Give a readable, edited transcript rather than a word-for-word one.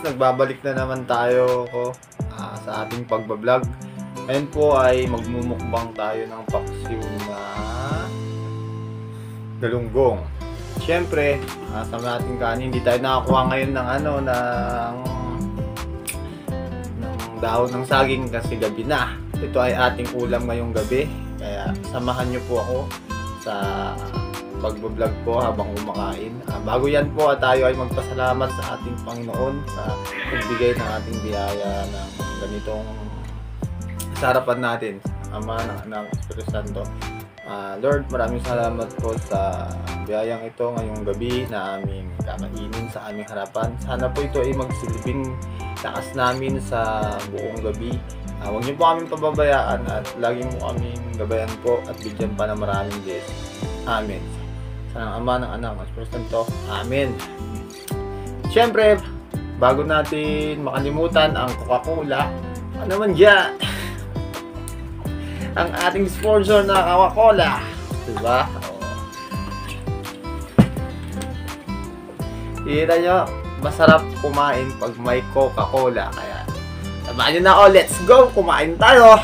nagbabalik na naman tayo sa ating pagbablog. Ngayon po ay magmumukbang tayo ng paksiw na galunggong. Siyempre, sa ating kanin, hindi tayo nakakuha ngayon ng dahon ng saging kasi gabi na. Ito ay ating ulam ngayong gabi. Kaya samahan nyo po ako sa pagbablog po habang kumakain. Bago yan po, tayo ay magpasalamat sa ating Panginoon sa pagbigay ng ating biyaya ng ganitong sarapan natin, Ama, ng Anak, Espiritu Santo. Lord, maraming salamat po sa biyayang ito ngayong gabi na aming kakainin sa aming harapan. Sana po ito ay magsilbing lakas namin sa buong gabi. Huwag niyo po kaming pababayaan at lagi mo kaming gabayan po at bigyan pa ng maraming blessing. Amen. Sa Ama, ng Anak, ng Espiritu Santo. Amen. Siyempre, bago natin makalimutan ang Coca-Cola, ano naman dyan? Ang ating sponsor na Coca-Cola. Diba? Kita nyo, masarap kumain pag may Coca-Cola. Kaya, samahan nyo na ako. Let's go! Kumain tayo!